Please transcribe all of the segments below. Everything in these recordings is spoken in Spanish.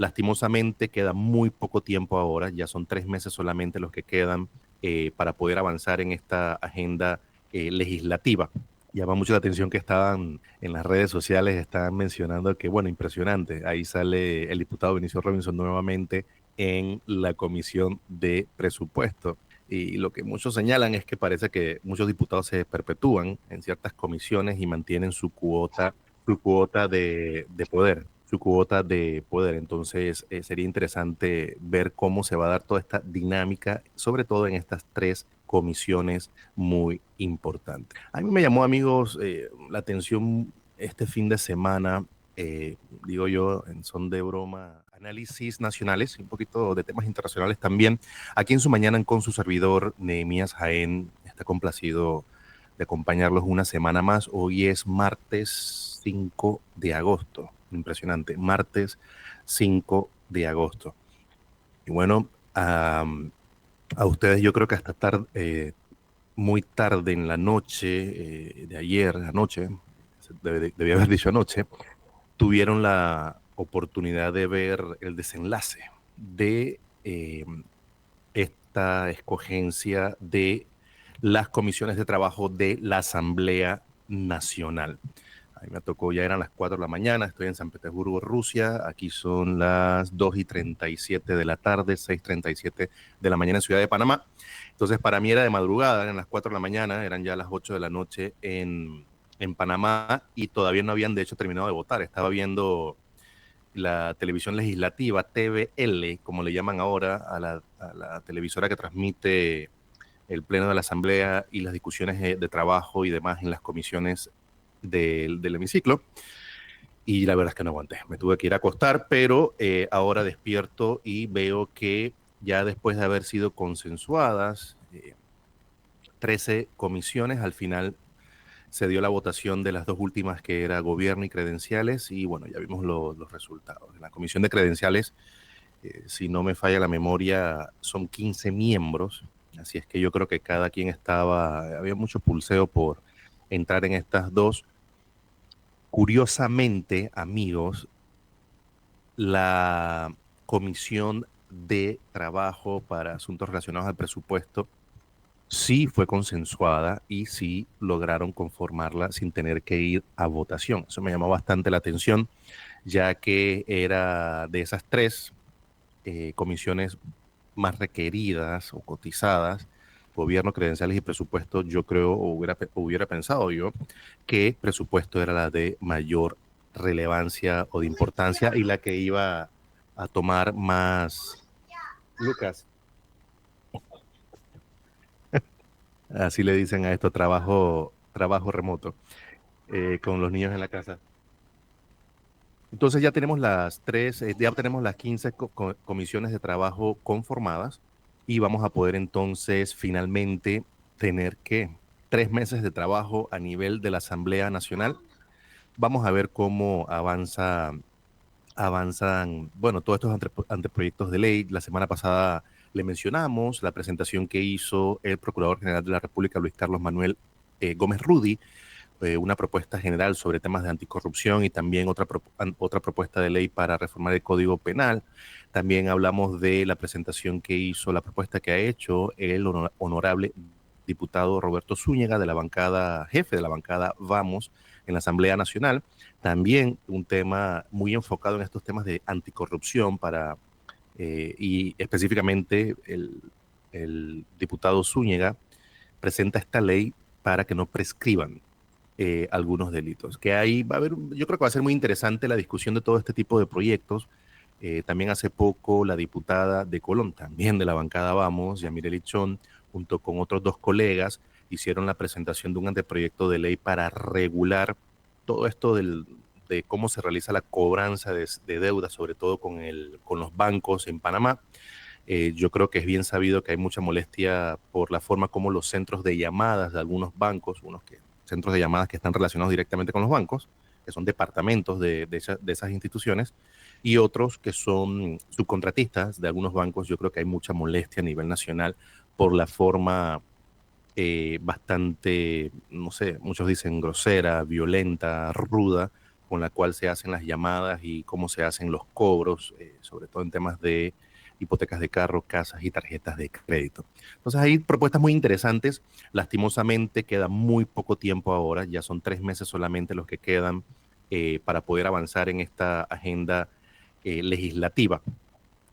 Lastimosamente queda muy poco tiempo ahora, ya son 3 meses solamente los que quedan para poder avanzar en esta agenda legislativa. Llama mucho la atención que estaban en las redes sociales, estaban mencionando que, bueno, impresionante, ahí sale el diputado Benicio Robinson nuevamente en la comisión de presupuesto. Y lo que muchos señalan es que parece que muchos diputados se perpetúan en ciertas comisiones y mantienen su cuota de poder, su cuota de poder. Entonces, sería interesante ver cómo se va a dar toda esta dinámica, sobre todo en estas tres comisiones muy importantes. A mí me llamó, amigos, la atención este fin de semana, digo yo, en son de broma, análisis nacionales, un poquito de temas internacionales también. Aquí en su mañana con su servidor, Nehemías Jaén, está complacido de acompañarlos una semana más. Hoy es martes 5 de agosto. Impresionante. Martes 5 de agosto. Y bueno, a ustedes yo creo que hasta muy tarde en la noche de ayer, anoche, debía haber dicho anoche, tuvieron la oportunidad de ver el desenlace de esta escogencia de las comisiones de trabajo de la Asamblea Nacional. A mí me tocó, ya eran las 4 de la mañana, estoy en San Petersburgo, Rusia, aquí son las 2:37 de la tarde, 6:37 de la mañana en Ciudad de Panamá. Entonces para mí era de madrugada, eran las 4 de la mañana, eran ya las 8 de la noche en Panamá y todavía no habían de hecho terminado de votar. Estaba viendo la televisión legislativa, TVL, como le llaman ahora a la televisora que transmite el pleno de la Asamblea y las discusiones de trabajo y demás en las comisiones del hemiciclo. Y la verdad es que no aguanté, me tuve que ir a acostar, pero ahora despierto y veo que ya después de haber sido consensuadas 13 comisiones, al final se dio la votación de las dos últimas, que era gobierno y credenciales, y bueno, ya vimos los resultados. En la comisión de credenciales, si no me falla la memoria, son 15 miembros, así es que yo creo que cada quien había mucho pulseo por entrar en estas dos. Curiosamente, amigos, la comisión de trabajo para asuntos relacionados al presupuesto sí fue consensuada y sí lograron conformarla sin tener que ir a votación. Eso me llamó bastante la atención, ya que era de esas tres comisiones más requeridas o cotizadas, gobierno, credenciales y presupuesto. Yo creo, o hubiera pensado yo, que presupuesto era la de mayor relevancia o de importancia y la que iba a tomar más, Lucas, así le dicen a esto, trabajo remoto, con los niños en la casa. Entonces ya tenemos las 15 comisiones de trabajo conformadas y vamos a poder entonces finalmente tener que 3 meses de trabajo a nivel de la Asamblea Nacional. Vamos a ver cómo avanzan, bueno, todos estos anteproyectos de ley. La semana pasada le mencionamos la presentación que hizo el Procurador General de la República, Luis Carlos Manuel Gómez Rudy, una propuesta general sobre temas de anticorrupción y también otra propuesta de ley para reformar el Código Penal. También hablamos de la presentación que hizo, la propuesta que ha hecho el honorable diputado Roberto Zúñiga, de la bancada, jefe de la bancada Vamos, en la Asamblea Nacional. También un tema muy enfocado en estos temas de anticorrupción y específicamente el diputado Zúñiga presenta esta ley para que no prescriban algunos delitos. Que ahí va a haber, yo creo que va a ser muy interesante la discusión de todo este tipo de proyectos. También hace poco la diputada de Colón, también de la bancada Vamos, Yamile Lichón, junto con otros dos colegas, hicieron la presentación de un anteproyecto de ley para regular todo esto de cómo se realiza la cobranza de deuda, sobre todo con los bancos en Panamá. Yo creo que es bien sabido que hay mucha molestia por la forma como los centros de llamadas de algunos bancos, centros de llamadas que están relacionados directamente con los bancos, que son departamentos de esas instituciones, y otros que son subcontratistas de algunos bancos. Yo creo que hay mucha molestia a nivel nacional por la forma bastante, no sé, muchos dicen grosera, violenta, ruda, con la cual se hacen las llamadas y cómo se hacen los cobros, sobre todo en temas de hipotecas de carro, casas y tarjetas de crédito. Entonces hay propuestas muy interesantes. Lastimosamente queda muy poco tiempo ahora, ya son 3 meses solamente los que quedan para poder avanzar en esta agenda legislativa.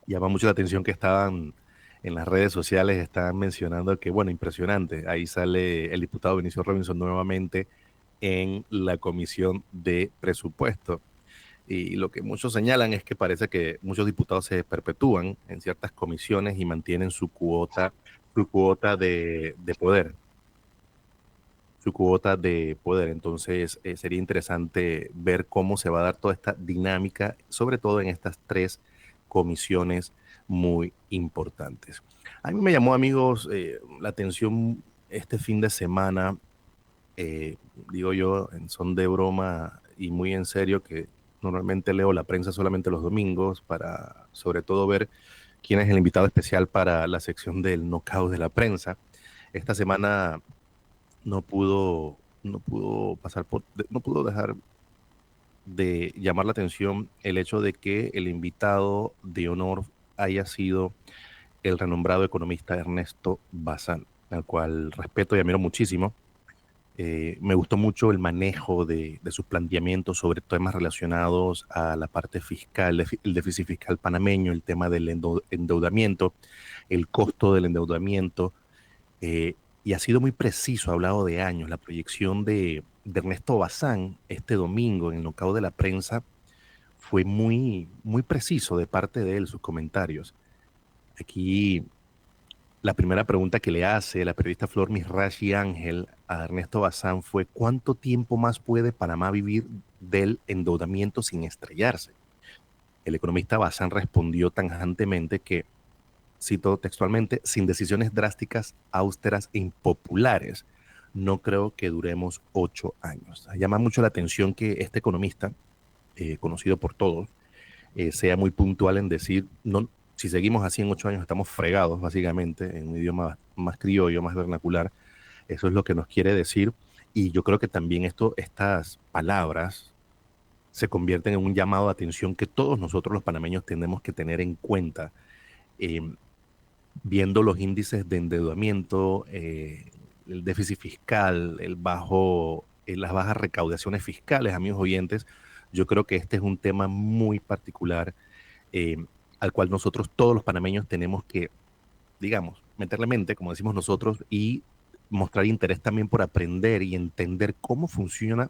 Llama mucho la atención que estaban en las redes sociales, estaban mencionando que, bueno, impresionante, ahí sale el diputado Benicio Robinson nuevamente en la comisión de presupuesto. Y lo que muchos señalan es que parece que muchos diputados se perpetúan en ciertas comisiones y mantienen su cuota de poder, su cuota de poder. Entonces, sería interesante ver cómo se va a dar toda esta dinámica, sobre todo en estas tres comisiones muy importantes. A mí me llamó, amigos, la atención este fin de semana, digo yo, en son de broma y muy en serio, que normalmente leo la prensa solamente los domingos para, sobre todo, ver quién es el invitado especial para la sección del knockout de la prensa. Esta semana no pudo dejar de llamar la atención el hecho de que el invitado de honor haya sido el renombrado economista Ernesto Bazán, al cual respeto y admiro muchísimo. Me gustó mucho el manejo de sus planteamientos sobre temas relacionados a la parte fiscal, el déficit fiscal panameño, el tema del endeudamiento, el costo del endeudamiento, eh, y ha sido muy preciso, ha hablado de años. La proyección de Ernesto Bazán este domingo en el knockout de la prensa fue muy, muy preciso de parte de él, sus comentarios. Aquí la primera pregunta que le hace la periodista Flor Misrachi Ángel a Ernesto Bazán fue: ¿cuánto tiempo más puede Panamá vivir del endeudamiento sin estrellarse? El economista Bazán respondió tajantemente que, cito textualmente, sin decisiones drásticas, austeras e impopulares, no creo que duremos 8 años. Llama mucho la atención que este economista, conocido por todos, sea muy puntual en decir, no, si seguimos así en 8 años estamos fregados, básicamente, en un idioma más criollo, más vernacular. Eso es lo que nos quiere decir. Y yo creo que también estas palabras se convierten en un llamado de atención que todos nosotros los panameños tenemos que tener en cuenta, eh, viendo los índices de endeudamiento, el déficit fiscal, las bajas recaudaciones fiscales, amigos oyentes. Yo creo que este es un tema muy particular, eh, al cual nosotros todos los panameños tenemos que, digamos, meterle mente, como decimos nosotros, y mostrar interés también por aprender y entender cómo funcionan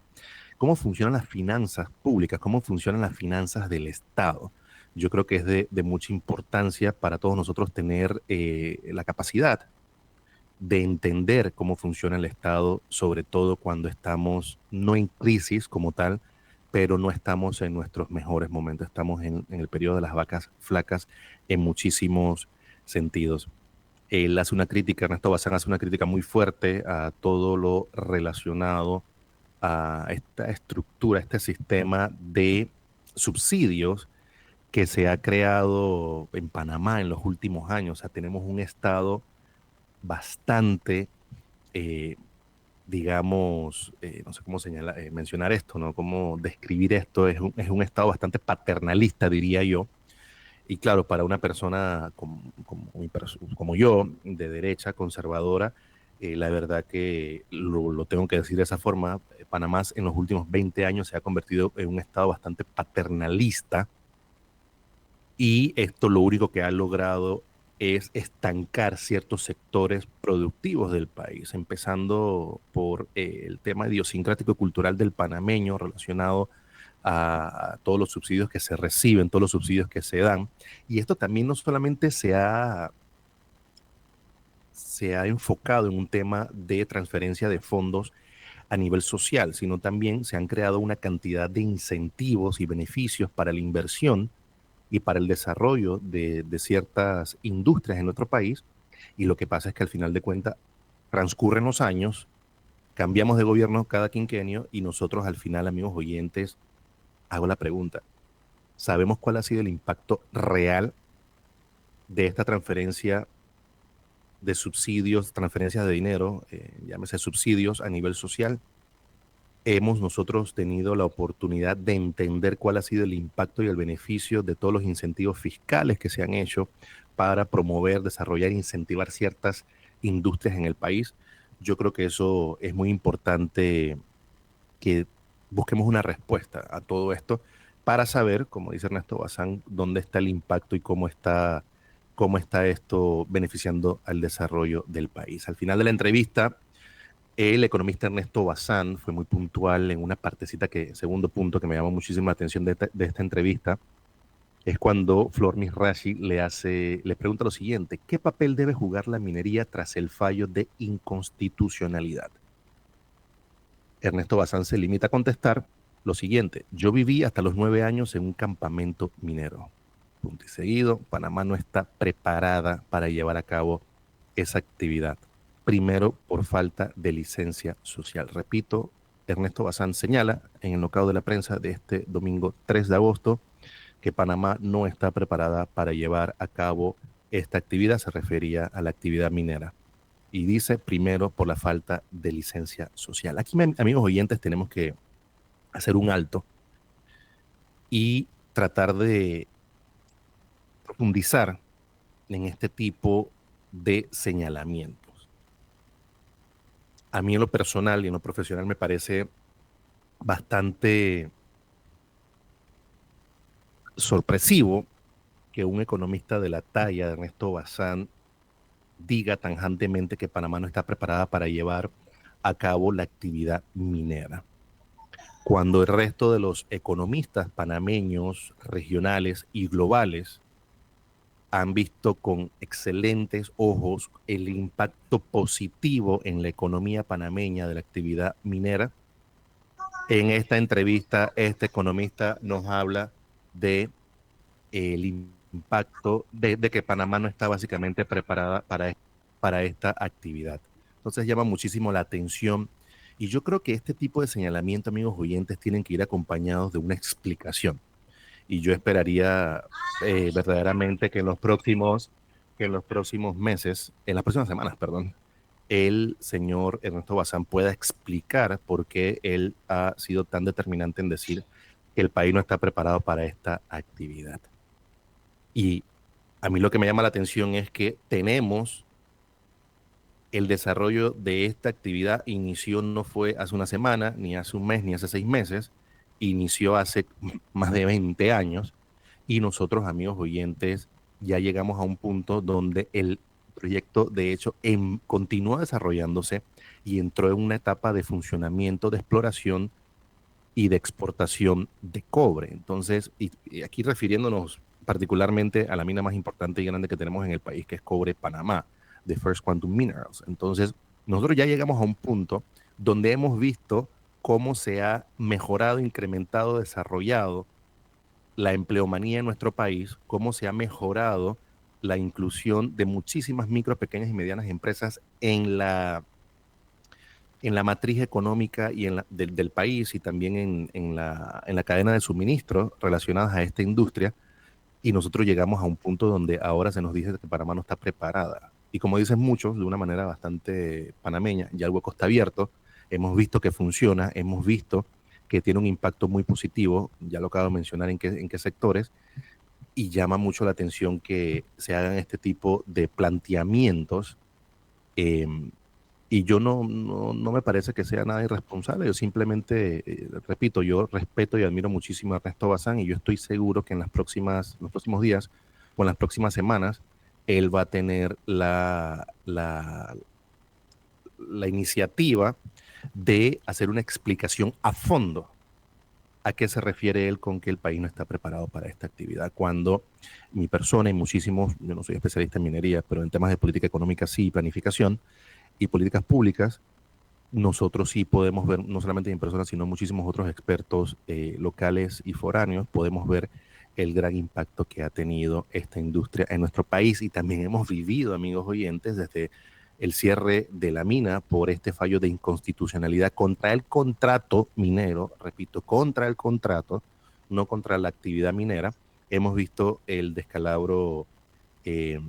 las finanzas públicas, cómo funcionan las finanzas del Estado. Yo creo que es de mucha importancia para todos nosotros tener la capacidad de entender cómo funciona el Estado, sobre todo cuando estamos no en crisis como tal, pero no estamos en nuestros mejores momentos. Estamos en el periodo de las vacas flacas en muchísimos sentidos. Él hace una crítica, Ernesto Bazán hace una crítica muy fuerte a todo lo relacionado a esta estructura, este sistema de subsidios que se ha creado en Panamá en los últimos años. O sea, tenemos un Estado bastante, eh, digamos, no sé cómo mencionar esto, ¿no? Cómo describir esto. Es un Estado bastante paternalista, diría yo. Y claro, para una persona como yo, de derecha, conservadora, la verdad que lo tengo que decir de esa forma. Panamá en los últimos 20 años se ha convertido en un Estado bastante paternalista, y esto lo único que ha logrado es estancar ciertos sectores productivos del país, empezando por el tema idiosincrático y cultural del panameño relacionado a todos los subsidios que se reciben, todos los subsidios que se dan. Y esto también no solamente se ha enfocado en un tema de transferencia de fondos a nivel social, sino también se han creado una cantidad de incentivos y beneficios para la inversión y para el desarrollo de ciertas industrias en nuestro país. Y lo que pasa es que al final de cuentas transcurren los años, cambiamos de gobierno cada quinquenio, y nosotros al final, amigos oyentes, hago la pregunta: ¿sabemos cuál ha sido el impacto real de esta transferencia de subsidios, transferencias de dinero, llámese subsidios a nivel social? hemos nosotros tenido la oportunidad de entender cuál ha sido el impacto y el beneficio de todos los incentivos fiscales que se han hecho para promover, desarrollar e incentivar ciertas industrias en el país. Yo creo que eso es muy importante, que busquemos una respuesta a todo esto para saber, como dice Ernesto Bazán, dónde está el impacto y cómo está esto beneficiando al desarrollo del país. Al final de la entrevista, el economista Ernesto Bazán fue muy puntual en una partecita que, segundo punto que me llamó muchísimo la atención de esta entrevista, es cuando Flor Misrachi le pregunta lo siguiente: ¿qué papel debe jugar la minería tras el fallo de inconstitucionalidad? Ernesto Bazán se limita a contestar lo siguiente: yo viví hasta los 9 años en un campamento minero. Punto y seguido, Panamá no está preparada para llevar a cabo esa actividad. Primero, por falta de licencia social. Repito, Ernesto Bazán señala en el nocao de la prensa de este domingo 3 de agosto que Panamá no está preparada para llevar a cabo esta actividad. Se refería a la actividad minera. Y dice, primero, por la falta de licencia social. Aquí, amigos oyentes, tenemos que hacer un alto y tratar de profundizar en este tipo de señalamientos. A mí en lo personal y en lo profesional me parece bastante sorpresivo que un economista de la talla de Ernesto Bazán diga tajantemente que Panamá no está preparada para llevar a cabo la actividad minera, cuando el resto de los economistas panameños, regionales y globales han visto con excelentes ojos el impacto positivo en la economía panameña de la actividad minera. En esta entrevista, este economista nos habla de el impacto de que Panamá no está básicamente preparada para esta actividad. Entonces llama muchísimo la atención, y yo creo que este tipo de señalamiento, amigos oyentes, tienen que ir acompañados de una explicación. Y yo esperaría verdaderamente que en los próximos meses, en las próximas semanas, perdón, el señor Ernesto Bazán pueda explicar por qué él ha sido tan determinante en decir que el país no está preparado para esta actividad. Y a mí lo que me llama la atención es que tenemos el desarrollo de esta actividad, inició no fue hace una semana, ni hace un mes, ni hace 6 meses, inició hace más de 20 años, y nosotros, amigos oyentes, ya llegamos a un punto donde el proyecto, de hecho, continúa desarrollándose y entró en una etapa de funcionamiento, de exploración y de exportación de cobre. Entonces, y aquí refiriéndonos particularmente a la mina más importante y grande que tenemos en el país, que es Cobre Panamá, de First Quantum Minerals. Entonces, nosotros ya llegamos a un punto donde hemos visto cómo se ha mejorado, incrementado, desarrollado la empleomanía en nuestro país, cómo se ha mejorado la inclusión de muchísimas micro, pequeñas y medianas empresas en la matriz económica y del país, y también en la cadena de suministro relacionadas a esta industria. Y nosotros llegamos a un punto donde ahora se nos dice que Panamá no está preparada. Y como dicen muchos, de una manera bastante panameña, ya el hueco está abierto, hemos visto que funciona, hemos visto que tiene un impacto muy positivo, ya lo acabo de mencionar en qué sectores, y llama mucho la atención que se hagan este tipo de planteamientos. eh, y yo no me parece que sea nada irresponsable. Yo simplemente, repito, yo respeto y admiro muchísimo a Ernesto Bazán, y yo estoy seguro que en los próximos días o en las próximas semanas, él va a tener la iniciativa de hacer una explicación a fondo a qué se refiere él con que el país no está preparado para esta actividad, cuando mi persona y muchísimos, yo no soy especialista en minería, pero en temas de política económica sí, planificación y políticas públicas, nosotros sí podemos ver, no solamente mi persona, sino muchísimos otros expertos locales y foráneos, podemos ver el gran impacto que ha tenido esta industria en nuestro país. Y también hemos vivido, amigos oyentes, desde el cierre de la mina por este fallo de inconstitucionalidad contra el contrato minero, repito, contra el contrato, no contra la actividad minera. Hemos visto el descalabro eh,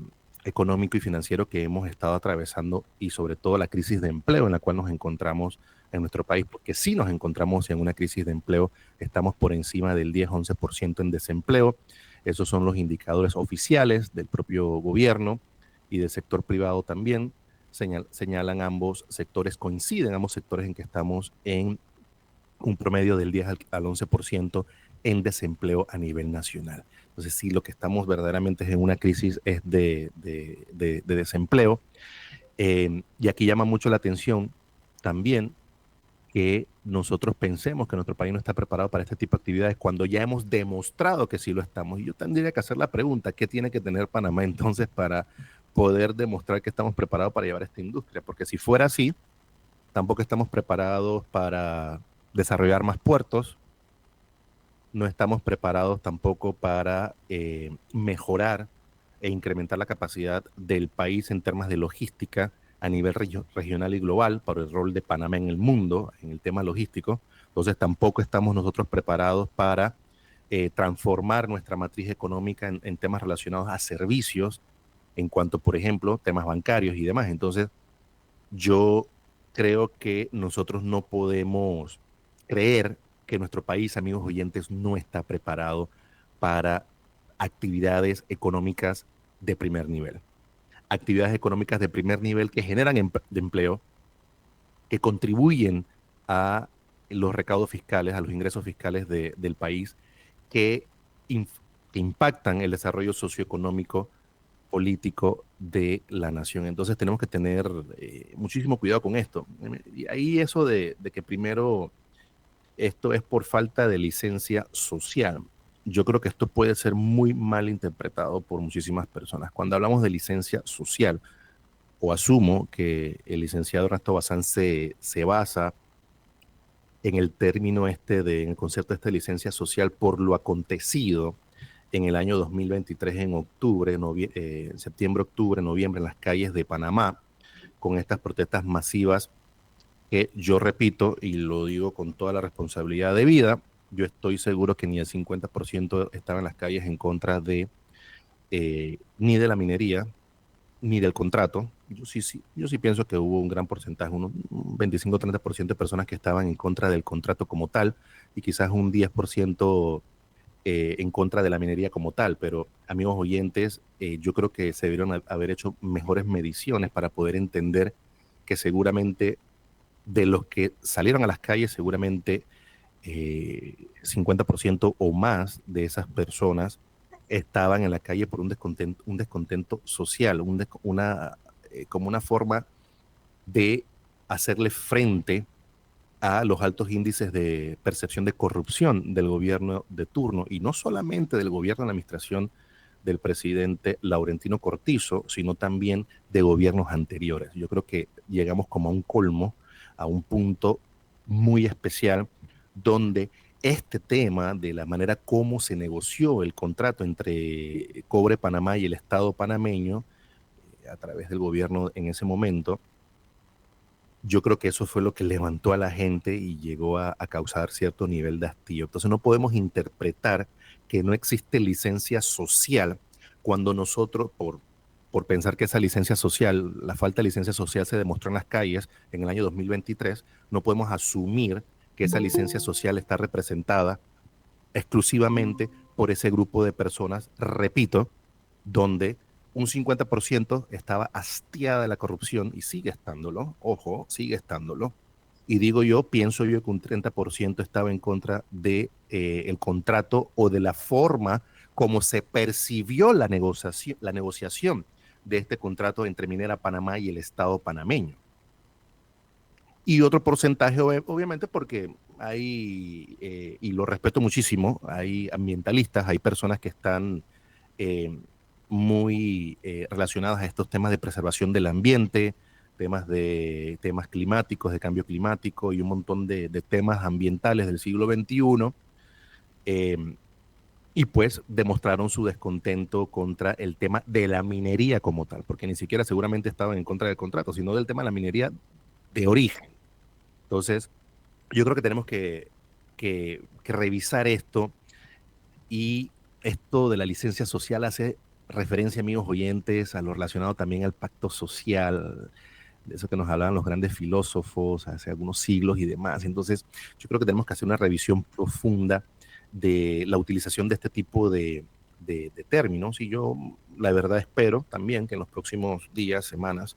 económico y financiero que hemos estado atravesando y sobre todo la crisis de empleo en la cual nos encontramos en nuestro país, porque si nos encontramos en una crisis de empleo, estamos por encima del 10-11% en desempleo. Esos son los indicadores oficiales del propio gobierno y del sector privado también. Señalan ambos sectores, coinciden ambos sectores en que estamos en un promedio del 10 al 11% en desempleo a nivel nacional. Entonces, sí, lo que estamos verdaderamente es en una crisis es de desempleo. Y aquí llama mucho la atención también que nosotros pensemos que nuestro país no está preparado para este tipo de actividades cuando ya hemos demostrado que sí lo estamos. Y yo tendría que hacer la pregunta, ¿qué tiene que tener Panamá entonces para poder demostrar que estamos preparados para llevar esta industria? Porque si fuera así, tampoco estamos preparados para desarrollar más puertos, no estamos preparados tampoco para mejorar e incrementar la capacidad del país en temas de logística a nivel regional y global para el rol de Panamá en el mundo, en el tema logístico. Entonces tampoco estamos nosotros preparados para transformar nuestra matriz económica en temas relacionados a servicios, en cuanto, por ejemplo, temas bancarios y demás. Entonces, yo creo que nosotros no podemos creer que nuestro país, amigos oyentes, no está preparado para actividades económicas de primer nivel. Actividades económicas de primer nivel que generan de empleo, que contribuyen a los recaudos fiscales, a los ingresos fiscales del país, que, que impactan el desarrollo socioeconómico político de la nación. Entonces tenemos que tener muchísimo cuidado con esto. Y ahí eso de que primero esto es por falta de licencia social. Yo creo que esto puede ser muy mal interpretado por muchísimas personas. Cuando hablamos de licencia social, o asumo que el licenciado Ernesto Bazán se basa en el término en el concepto de licencia social por lo acontecido en el año 2023, en octubre, septiembre, octubre, noviembre, en las calles de Panamá, con estas protestas masivas que yo repito y lo digo con toda la responsabilidad de vida, yo estoy seguro que ni el 50% estaba en las calles en contra ni de la minería, ni del contrato. Yo sí pienso que hubo un gran porcentaje, un 25-30% de personas que estaban en contra del contrato como tal y quizás un 10% en contra de la minería como tal, pero amigos oyentes, yo creo que se debieron haber hecho mejores mediciones para poder entender que seguramente de los que salieron a las calles, seguramente 50% o más de esas personas estaban en la calle por un descontento social, como una forma de hacerle frente a los altos índices de percepción de corrupción del gobierno de turno, y no solamente del gobierno de la administración del presidente Laurentino Cortizo, sino también de gobiernos anteriores. Yo creo que llegamos como a un colmo, a un punto muy especial, donde este tema de la manera como se negoció el contrato entre Cobre Panamá y el Estado panameño, a través del gobierno en ese momento, yo creo que eso fue lo que levantó a la gente y llegó a causar cierto nivel de hastío. Entonces no podemos interpretar que no existe licencia social cuando nosotros, por pensar que esa licencia social, la falta de licencia social se demostró en las calles en el año 2023, no podemos asumir que esa licencia social está representada exclusivamente por ese grupo de personas, repito, donde un 50% estaba hastiada de la corrupción y sigue estándolo, ojo, sigue estándolo. Y digo yo, pienso yo que un 30% estaba en contra de el contrato o de la forma como se percibió la negociación de este contrato entre Minera Panamá y el Estado panameño. Y otro porcentaje, obviamente, porque hay, y lo respeto muchísimo, hay ambientalistas, hay personas que están eh, muy relacionadas a estos temas de preservación del ambiente, temas climáticos, de cambio climático y un montón de temas ambientales del siglo XXI. eh, y pues demostraron su descontento contra el tema de la minería como tal, porque ni siquiera seguramente estaban en contra del contrato, sino del tema de la minería de origen. Entonces, yo creo que tenemos que revisar esto, y esto de la licencia social hace referencia, amigos oyentes, a lo relacionado también al pacto social, de eso que nos hablaban los grandes filósofos hace algunos siglos y demás. Entonces, yo creo que tenemos que hacer una revisión profunda de la utilización de este tipo de términos y yo, la verdad, espero también que en los próximos días, semanas,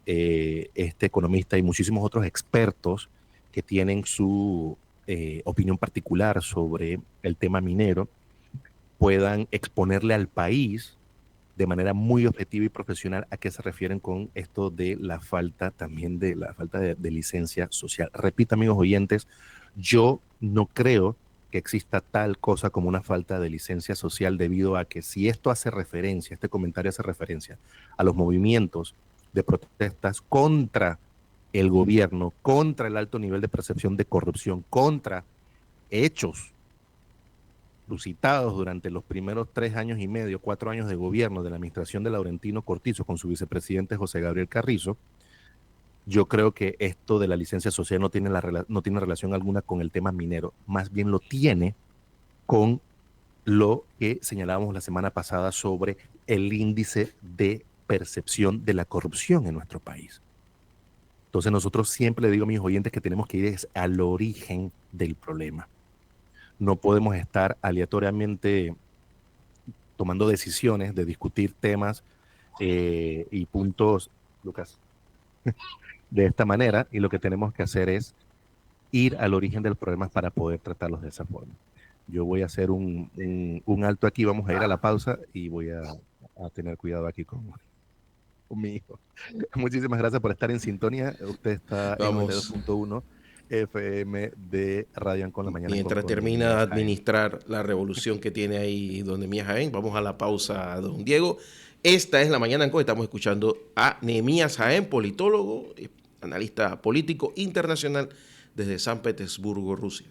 este economista y muchísimos otros expertos que tienen su opinión particular sobre el tema minero puedan exponerle al país de manera muy objetiva y profesional a qué se refieren con esto de la falta también de la falta de licencia social. Repito, amigos oyentes, yo no creo que exista tal cosa como una falta de licencia social debido a que si esto hace referencia, este comentario hace referencia a los movimientos de protestas contra el gobierno, contra el alto nivel de percepción de corrupción, contra hechos suscitados durante los primeros 3 años y medio, 4 años de gobierno de la administración de Laurentino Cortizo con su vicepresidente José Gabriel Carrizo, yo creo que esto de la licencia social no tiene relación alguna con el tema minero, más bien lo tiene con lo que señalábamos la semana pasada sobre el índice de percepción de la corrupción en nuestro país. Entonces nosotros siempre le digo a mis oyentes que tenemos que ir al origen del problema. No podemos estar aleatoriamente tomando decisiones de discutir temas y puntos, Lucas, de esta manera, y lo que tenemos que hacer es ir al origen del problema para poder tratarlos de esa forma. Yo voy a hacer un alto aquí, vamos a ir a la pausa y voy a tener cuidado aquí con mi hijo. Muchísimas gracias por estar en sintonía. Usted está en Vamos, 92.1 FM de Radio Ancon la mañana mientras con termina de Nehemías Jaén. administrar la revolución que tiene ahí don Nehemías Jaén, vamos a la pausa, don Diego. Esta es la mañana en que estamos escuchando a Nehemías Jaén, politólogo, analista político internacional desde San Petersburgo, Rusia.